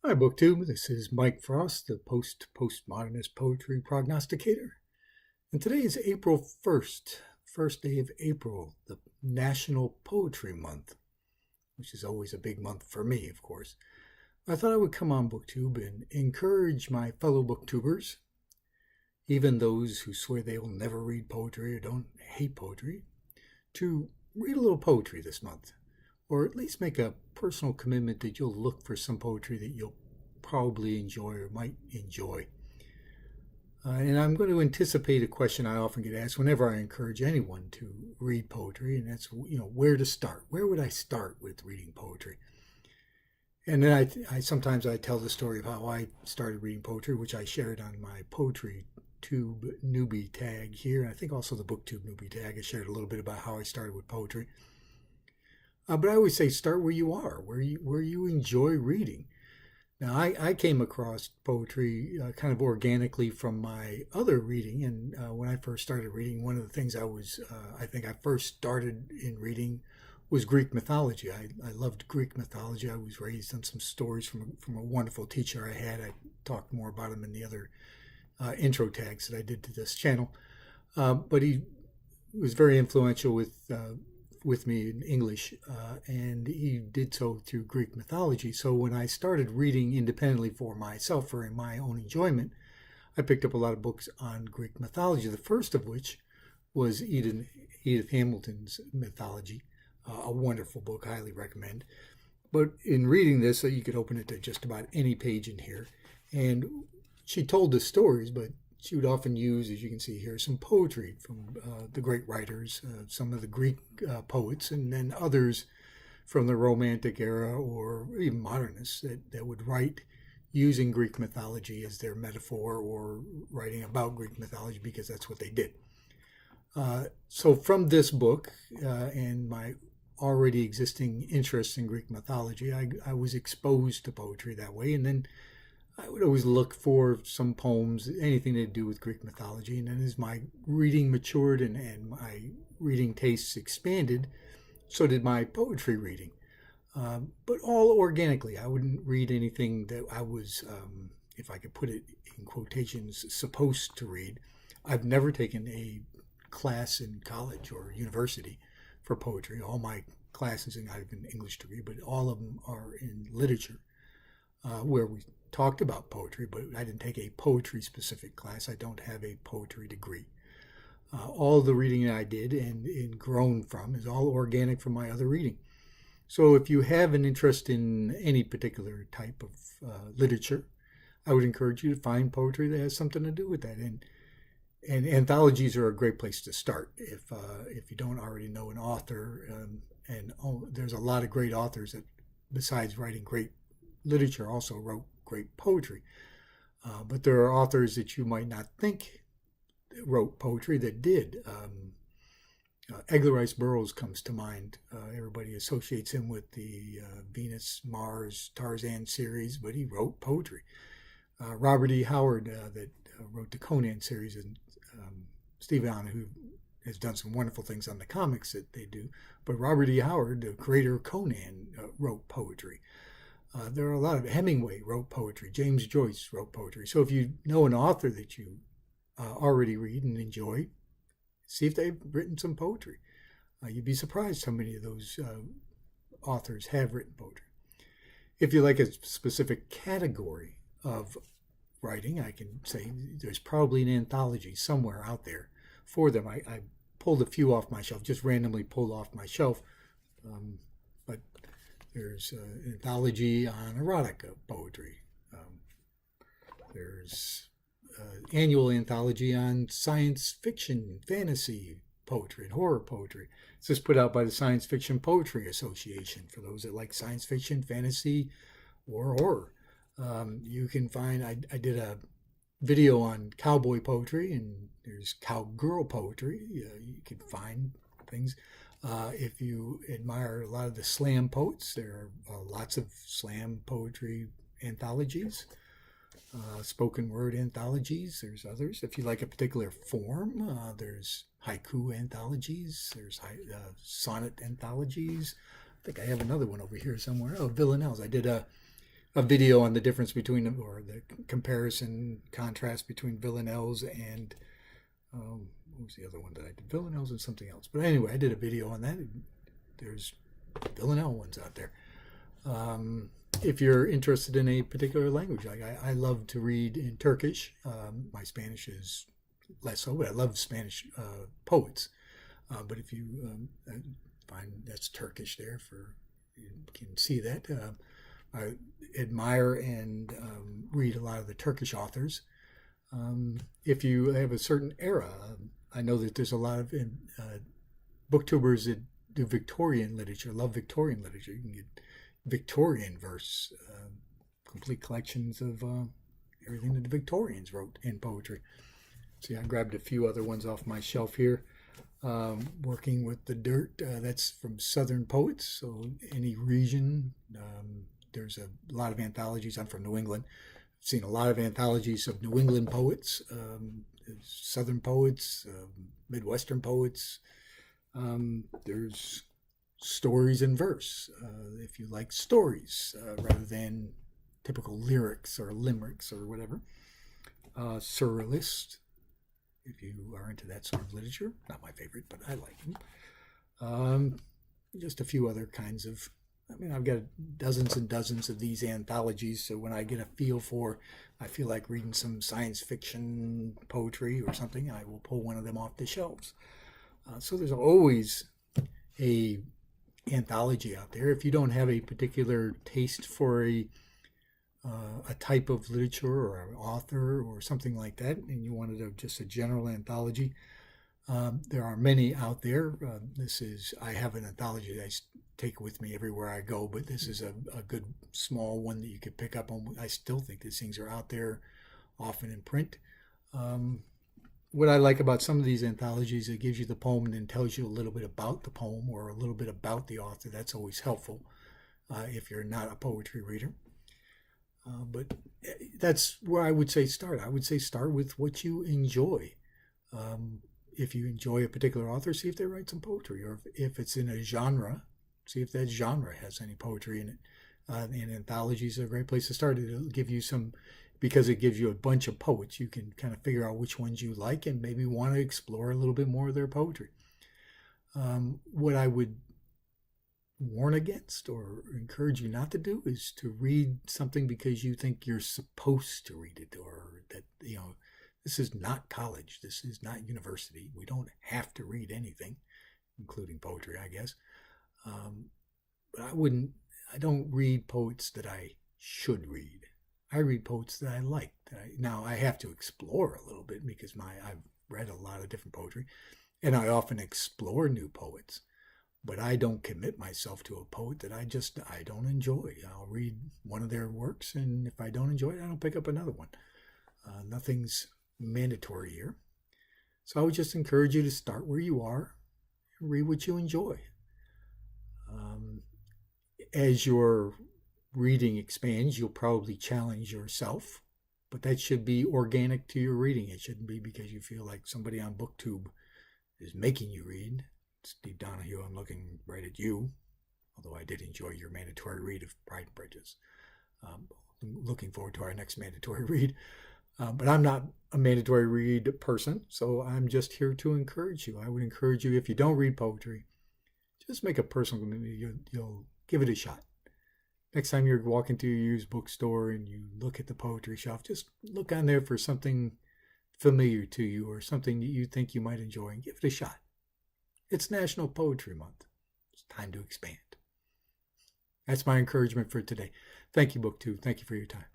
Hi, BookTube. This is Mike Frost, the postmodernist poetry prognosticator. And today is April 1st, first day of April, the National Poetry Month, which is always a big month for me, of course. I thought I would come on BookTube and encourage my fellow BookTubers, even those who swear they will never read poetry or don't hate poetry, to read a little poetry this month, or at least make a personal commitment that you'll look for some poetry that you'll probably enjoy or might enjoy. And I'm going to anticipate a question I often get asked whenever I encourage anyone to read poetry, and that's, where to start. Where would I start with reading poetry? And then I sometimes I tell the story of how I started reading poetry, which I shared on my Poetry Tube newbie tag here. And I think also the BookTube newbie tag. I shared a little bit about how I started with poetry. But I always say start where you are, where you enjoy reading. Now, I came across poetry kind of organically from my other reading. And when I first started reading, one of the things I think I first started in reading was Greek mythology. I loved Greek mythology. I was raised on some stories from a wonderful teacher I had. I talked more about him in the other intro tags that I did to this channel. But he was very influential with me in English, and he did so through Greek mythology. So when I started reading independently for myself, for my own enjoyment, I picked up a lot of books on Greek mythology, the first of which was Edith Hamilton's Mythology, a wonderful book, highly recommend. But in reading this, you could open it to just about any page in here. And she told the stories, but she would often use, as you can see here, some poetry from the great writers, some of the Greek poets, and then others from the Romantic era or even modernists that would write using Greek mythology as their metaphor or writing about Greek mythology because that's what they did. So from this book and my already existing interest in Greek mythology, I was exposed to poetry that way. And then I would always look for some poems, anything to do with Greek mythology. And then as my reading matured and my reading tastes expanded, so did my poetry reading. But all organically. I wouldn't read anything that I was, if I could put it in quotations, supposed to read. I've never taken a class in college or university for poetry. All my classes in I've an English degree, but all of them are in literature, where we talked about poetry, but I didn't take a poetry specific class. I don't have a poetry degree. All the reading I did and grown from is all organic from my other reading. So if you have an interest in any particular type of literature, I would encourage you to find poetry that has something to do with that. And anthologies are a great place to start if you don't already know an author. There's a lot of great authors that, besides writing great literature, also wrote great poetry. But there are authors that you might not think wrote poetry that did. Edgar Rice Burroughs comes to mind. Everybody associates him with the Venus, Mars, Tarzan series, but he wrote poetry. Robert E. Howard, that wrote the Conan series, and Steve Allen, who has done some wonderful things on the comics that they do. But Robert E. Howard, the creator of Conan, wrote poetry. There are a lot of Hemingway wrote poetry. James Joyce wrote poetry. So if you know an author that you already read and enjoy, see if they've written some poetry. You'd be surprised how many of those authors have written poetry. If you like a specific category of writing, I can say there's probably an anthology somewhere out there for them. I pulled a few off my shelf, just randomly pulled off my shelf. But there's an anthology on erotica poetry. There's annual anthology on science fiction, fantasy poetry, and horror poetry. It's just put out by the Science Fiction Poetry Association for those that like science fiction, fantasy, or horror. You can find, I did a video on cowboy poetry, and there's cowgirl poetry. You can find things. If you admire a lot of the slam poets, there are lots of slam poetry anthologies, spoken word anthologies. There's others. If you like a particular form, there's haiku anthologies. There's sonnet anthologies. I think I have another one over here somewhere. Oh, villanelles. I did a a video on the difference between them, or the comparison contrast between villanelles and what was the other one that I did? Villanelles and something else. But anyway, I did a video on that. There's villanelle ones out there. If you're interested in a particular language, like I love to read in Turkish. My Spanish is less so, but I love Spanish poets. But if you find that's Turkish there, for you can see that. I admire and read a lot of the Turkish authors. If you have a certain era, I know that there's a lot of booktubers that do Victorian literature, love Victorian literature. You can get Victorian verse, complete collections of everything that the Victorians wrote in poetry. See, I grabbed a few other ones off my shelf here. Working with the Dirt, that's from Southern Poets, so any region. There's a lot of anthologies. I'm from New England. I've seen a lot of anthologies of New England poets, Southern poets, Midwestern poets. There's stories in verse, if you like stories rather than typical lyrics or limericks or whatever. Surrealist, if you are into that sort of literature. Not my favorite, but I like them. Just a few other kinds of, I've got dozens and dozens of these anthologies, so when I get a feel for, I feel like reading some science fiction poetry or something, I will pull one of them off the shelves. So there's always a anthology out there. If you don't have a particular taste for a type of literature or an author or something like that, and you wanted just a general anthology, there are many out there. I have an anthology that I take with me everywhere I go, but this is a good small one that you could pick up on. I still think these things are out there often in print. What I like about some of these anthologies, it gives you the poem and then tells you a little bit about the poem or a little bit about the author. That's always helpful if you're not a poetry reader. But that's where I would say start. I would say start with what you enjoy. If you enjoy a particular author, see if they write some poetry, or if it's in a genre, see if that genre has any poetry in it. And anthologies are a great place to start. It'll give you some, because it gives you a bunch of poets, you can kind of figure out which ones you like and maybe want to explore a little bit more of their poetry. What I would warn against or encourage you not to do is to read something because you think you're supposed to read it, or that, this is not college, this is not university. We don't have to read anything, including poetry, I guess. But I don't read poets that I should read. I read poets that I like. Now I have to explore a little bit because I've read a lot of different poetry, and I often explore new poets. But I don't commit myself to a poet that I don't enjoy. I'll read one of their works, and if I don't enjoy it, I don't pick up another one. Nothing's mandatory here. So I would just encourage you to start where you are and read what you enjoy. As your reading expands, you'll probably challenge yourself, but that should be organic to your reading. It shouldn't be because you feel like somebody on BookTube is making you read. Steve Donahue, I'm looking right at you, although I did enjoy your mandatory read of Pride and Prejudice. I'm looking forward to our next mandatory read. But I'm not a mandatory read person, so I'm just here to encourage you. I would encourage you, if you don't read poetry, just make a personal commitment. You'll give it a shot. Next time you're walking to your used bookstore and you look at the poetry shelf, just look on there for something familiar to you or something that you think you might enjoy and give it a shot. It's National Poetry Month. It's time to expand. That's my encouragement for today. Thank you, BookTube. Thank you for your time.